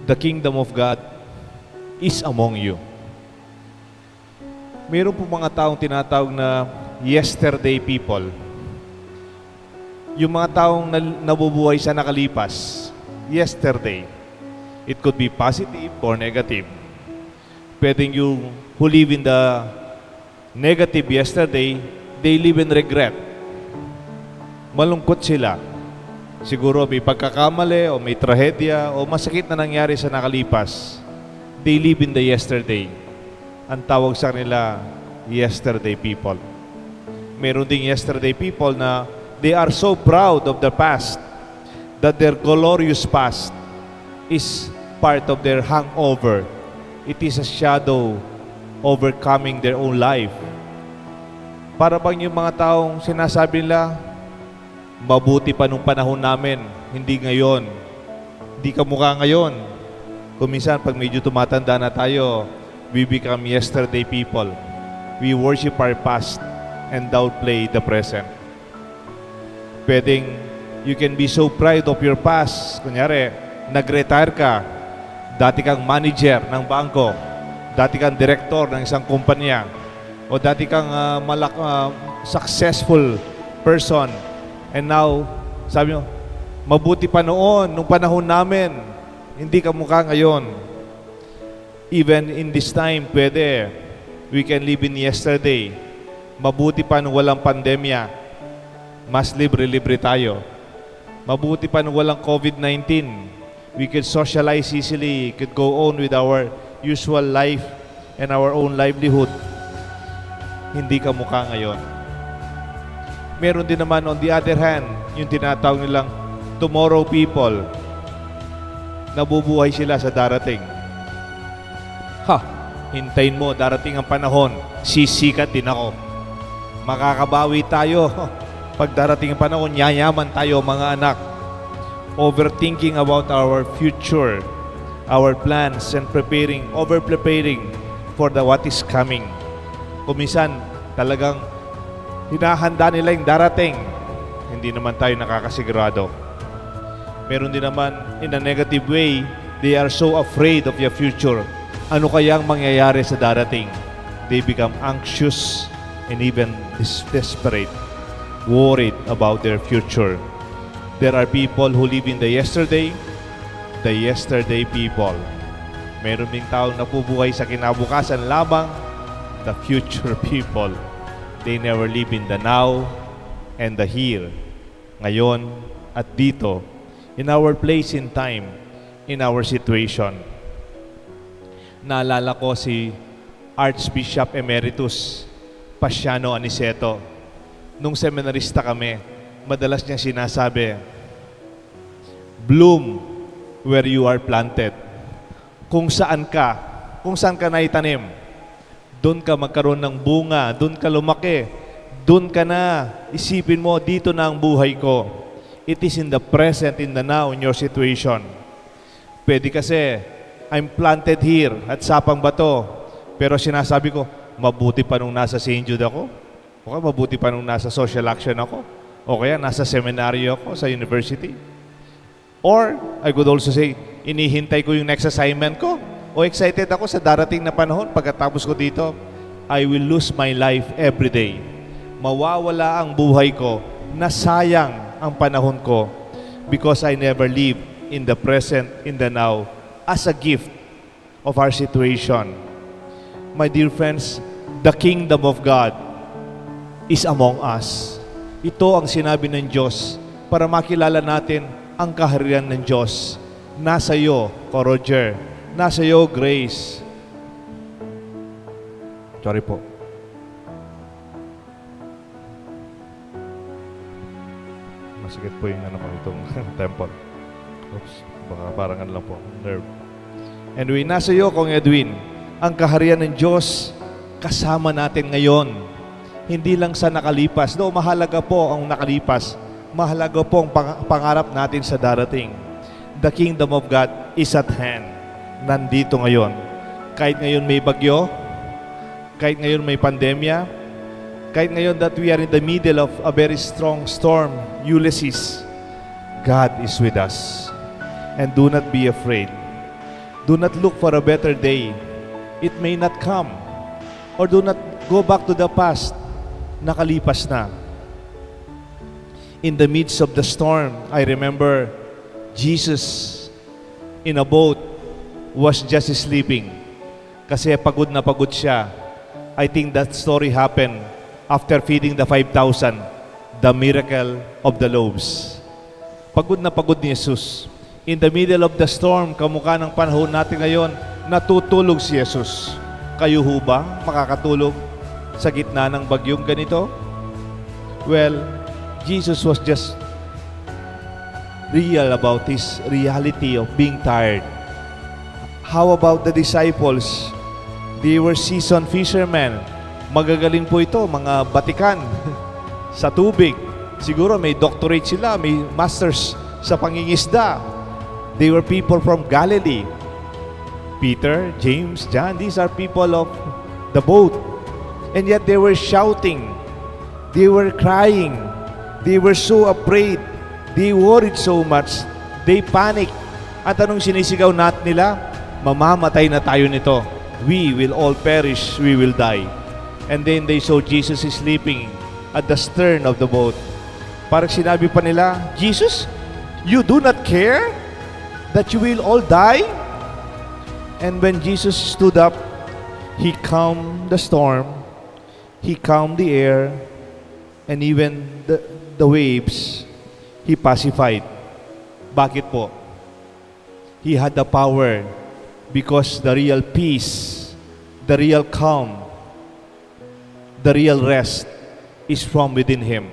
The kingdom of God is among you. Mayroon po mga taong tinatawag na yesterday people. Yung mga taong nabubuhay sa nakalipas, yesterday. It could be positive or negative. Pwedeng yung who live in the negative yesterday, they live in regret. Malungkot sila. Siguro may pagkakamali o may trahedya o masakit na nangyari sa nakalipas. They live in the yesterday. Ang tawag sa kanila, yesterday people. Meron ding yesterday people na they are so proud of the past that their glorious past is part of their hangover. It is a shadow overcoming their own life. Para bang yung mga taong sinasabi nila, mabuti pa nung panahon namin, hindi ngayon. Hindi ka mukha ngayon. Kung minsan, pag medyo tumatanda na tayo, we become yesterday people. We worship our past and downplay the present. Pwedeng, you can be so proud of your past. Kunyari, nag-retire ka, dati kang manager ng bangko, dati kang director ng isang kumpanya, o dati kang successful person, and now, sabi mo, mabuti pa noon, nung panahon namin, hindi ka mukha ngayon. Even in this time, pwede, we can live in yesterday. Mabuti pa nung walang pandemya, mas libre-libre tayo. Mabuti pa nung walang COVID-19, we could socialize easily, could go on with our usual life and our own livelihood. Hindi ka mukha ngayon. Meron din naman on the other hand, yung tinatawag nilang tomorrow people. Nabubuhay sila sa darating. Hintayin mo, darating ang panahon, sisikat din ako. Makakabawi tayo. Pag darating ang panahon, yayaman tayo mga anak. Overthinking about our future, our plans, and over-preparing for what is coming. Kumisan, talagang hinahanda nila yung darating. Hindi naman tayo nakakasigurado. Meron din naman, in a negative way, they are so afraid of your future. Ano kayang mangyayari sa darating? They become anxious and even desperate, worried about their future. There are people who live in the yesterday people. Meron ding taong napubuhay sa kinabukasan lamang, the future people. They never live in the now and the here. Ngayon at dito, in our place in time, in our situation. Naalala ko si Archbishop Emeritus Pasiano Aniceto. Nung seminarista kami, madalas niya sinasabi, bloom where you are planted. Kung saan ka naitanim, doon ka magkaroon ng bunga, doon ka lumaki, doon ka na, isipin mo, dito na ang buhay ko. It is in the present, in the now, in your situation. Pwede kasi, I'm planted here at Sapang Bato, pero sinasabi ko, mabuti pa nung nasa St. Jude ako, o kaya mabuti pa nung nasa social action ako, o kaya nasa seminaryo ako sa university. Or, I could also say, inihintay ko yung next assignment ko, o excited ako sa darating na panahon pagkatapos ko dito, I will lose my life every day. Mawawala ang buhay ko, nasayang ang panahon ko because I never live in the present, in the now, as a gift of our situation. My dear friends, the kingdom of God is among us. Ito ang sinabi ng Diyos para makilala natin ang kaharian ng Diyos. Nasa iyo, Ko Roger. Nasa iyo, Grace. Sorry po. Masikit po yung itong temple. Oops, baka parang lang po, nerve. Anyway, nasa iyo, Kong Edwin, ang kaharian ng Diyos kasama natin ngayon. Hindi lang sa nakalipas. No, mahalaga po ang nakalipas. Mahalaga po ang pangarap natin sa darating. The kingdom of God is at hand. Nandito ngayon. Kahit ngayon may bagyo, kahit ngayon may pandemya, kahit ngayon that we are in the middle of a very strong storm, Ulysses, God is with us. and do not be afraid. Do not look for a better day. It may not come. Or do not go back to the past. Nakalipas na. In the midst of the storm, I remember Jesus in a boat was just sleeping. Kasi pagod na pagod siya. I think that story happened after feeding the 5,000, the miracle of the loaves. Pagod na pagod ni Jesus. In the middle of the storm, kamukha ng panahon natin ngayon, natutulog si Jesus. Kayo ho ba makakatulog sa gitna ng bagyong ganito? Well, Jesus was just real about his reality of being tired. How about the disciples? They were seasoned fishermen. Magagaling po ito, mga batikan sa tubig. Siguro may doctorate sila, may masters sa pangingisda. They were people from Galilee. Peter, James, John, these are people of the boat. And yet they were shouting. They were crying. They were so afraid. They worried so much. They panicked. At anong sinisigaw nila? Mamamatay na tayo nito. We will all perish. We will die. And then they saw Jesus is sleeping at the stern of the boat. Parang sinabi pa nila, Jesus, you do not care that you will all die? And when Jesus stood up, He calmed the storm, He calmed the air, and even the waves, He pacified. Bakit po? He had the power because the real peace, the real calm, the real rest is from within Him.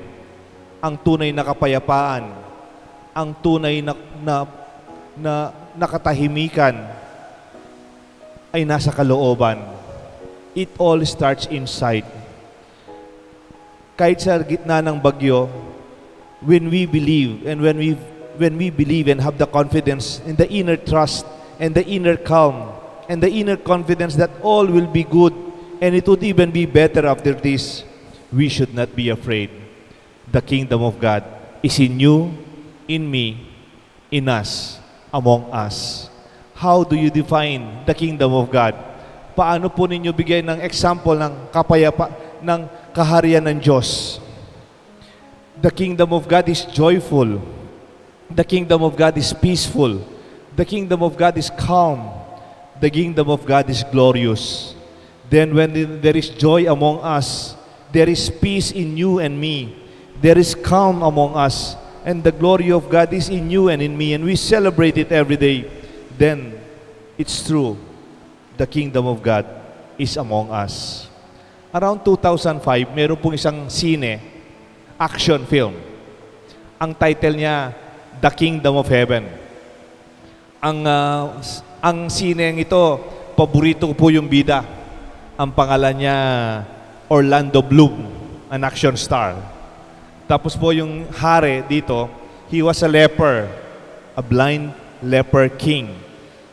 Ang tunay na kapayapaan, ang tunay na katahimikan ay nasa kalooban. It all starts inside. Kahit sa gitna ng bagyo, when we believe and when we believe and have the confidence and the inner trust and the inner calm and the inner confidence that all will be good and it would even be better after this, we should not be afraid. The kingdom of God is in you, in me, in us, among us. How do you define the kingdom of God? Paano po ninyo bigay ng example ng ng kaharian ng Diyos? The kingdom of God is joyful. The kingdom of God is peaceful. The kingdom of God is calm. The kingdom of God is glorious. Then when there is joy among us, there is peace in you and me. There is calm among us. And the glory of God is in you and in me. And we celebrate it every day. Then, it's true. The kingdom of God is among us. Around 2005, meron pong isang sine, action film. Ang title niya, The Kingdom of Heaven. Ang sineng ito, paborito ko po yung bida. Ang pangalan niya, Orlando Bloom, an action star. Tapos po yung hari dito, he was a leper, a blind leper king,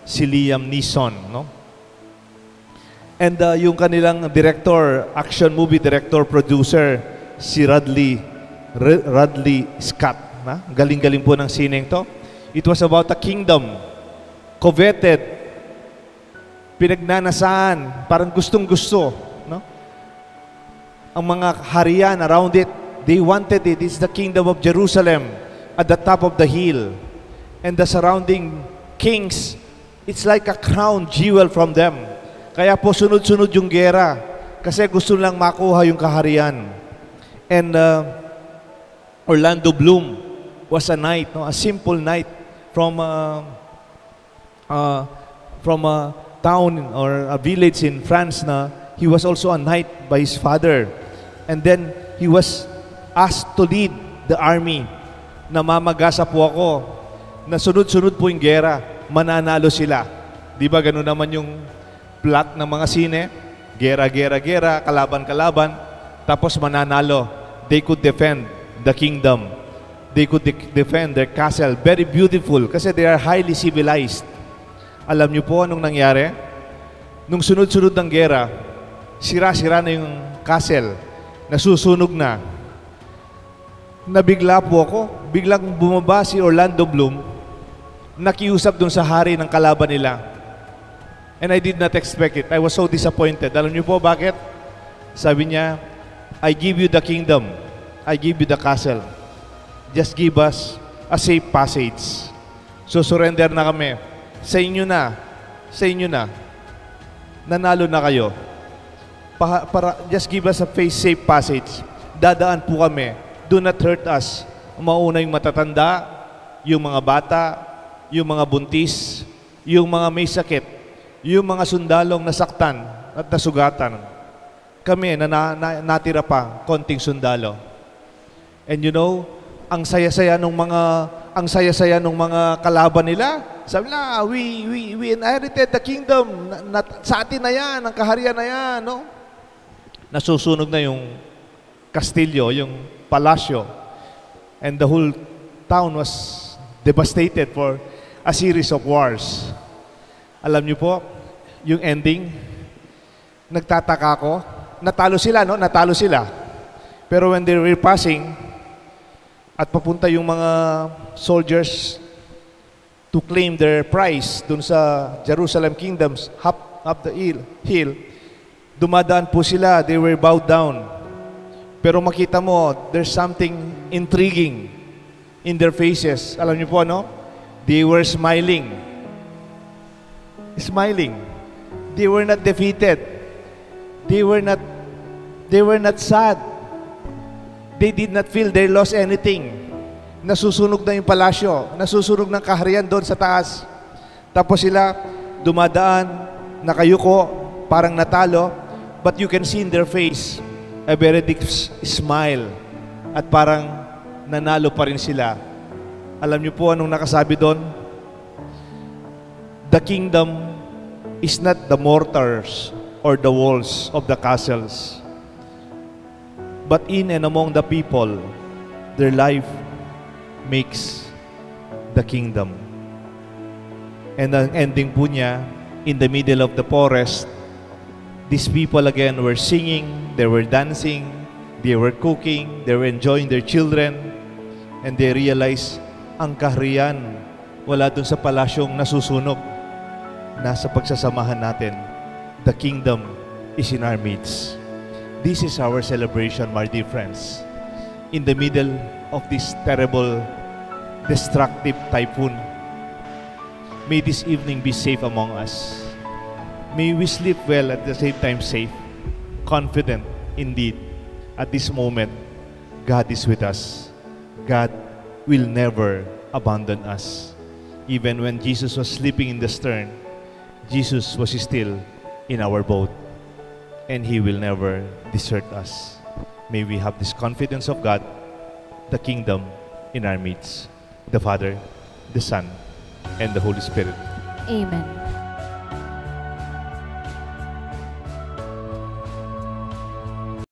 si Liam Neeson, no? And yung kanilang director, action movie director, producer, si Ridley Scott. Na? Galing-galing po ng sineng to. It was about a kingdom, coveted, pinagnanasaan, parang gustong-gusto. No? Ang mga harian around it, they wanted it. It's the kingdom of Jerusalem at the top of the hill. And the surrounding kings, it's like a crown jewel from them. Kaya po sunod-sunod yung gera kasi gusto lang makuha yung kaharian. And Orlando Bloom was a knight, no? A simple knight from a town or a village in France na he was also a knight by his father. And then he was asked to lead the army. Namamagasa po ako na sunod-sunod po yung gera, mananalo sila. Di ba ganun naman yung plot ng mga sine? Gera, gera, gera, kalaban, kalaban, tapos mananalo. They could defend the kingdom. They could defend their castle. Very beautiful kasi they are highly civilized. Alam niyo po anong nangyari? Nung sunod-sunod ng gera, sira-sira na yung castle. Nasusunog na. Nabigla po ako. Biglang bumaba si Orlando Bloom. nakiusap dun sa hari ng kalaban nila. And I did not expect it. I was so disappointed. Alam niyo po bakit? Sabi niya, I give you the kingdom. I give you the castle. Just give us a safe passage. So surrender na kami. Sa inyo na. Sa inyo na. Nanalo na kayo. Just give us a safe passage. Dadaan po kami. Do not hurt us. Mauna yung matatanda, yung mga bata, yung mga buntis, yung mga may sakit, yung mga sundalong nasaktan at nasugatan. Kami natira pa, konting sundalo. And you know, ang saya-saya nung mga kalaban nila. Sabi nila, we inherited the kingdom. Sa atin na yan, ang kaharian na yan, no? Nasusunog na yung kastilyo, yung palasyo. And the whole town was devastated for a series of wars. Alam niyo po, yung ending, nagtataka ako, natalo sila, no? Natalo sila. Pero when they were passing, at papunta yung mga soldiers to claim their prize dun sa Jerusalem kingdoms, up the hill, dumadaan po sila, they were bowed down. Pero makita mo, there's something intriguing in their faces. Alam niyo po, no? They were smiling. Smiling. They were not defeated. They were not sad. They did not feel they lost anything. Nasusunog na yung palasyo. Nasusunog ng kaharian doon sa taas. Tapos sila, dumadaan, nakayuko, parang natalo, but you can see in their face a very deep smile. At parang nanalo pa rin sila. Alam niyo po anong nakasabi doon? The kingdom is not the mortars or the walls of the castles, but in and among the people, their life makes the kingdom. And ang ending po niya, in the middle of the forest, these people again were singing, they were dancing, they were cooking, they were enjoying their children, and they realized, ang kaharian, wala dun sa palasyong nasusunog. Nasa pagsasamahan natin. The kingdom is in our midst. This is our celebration, my dear friends. In the middle of this terrible, destructive typhoon, may this evening be safe among us. May we sleep well at the same time safe, confident indeed. At this moment, God is with us. God will never abandon us. Even when Jesus was sleeping in the stern, Jesus was still in our boat, and He will never desert us. May we have this confidence of God, the kingdom in our midst, the Father, the Son, and the Holy Spirit. Amen.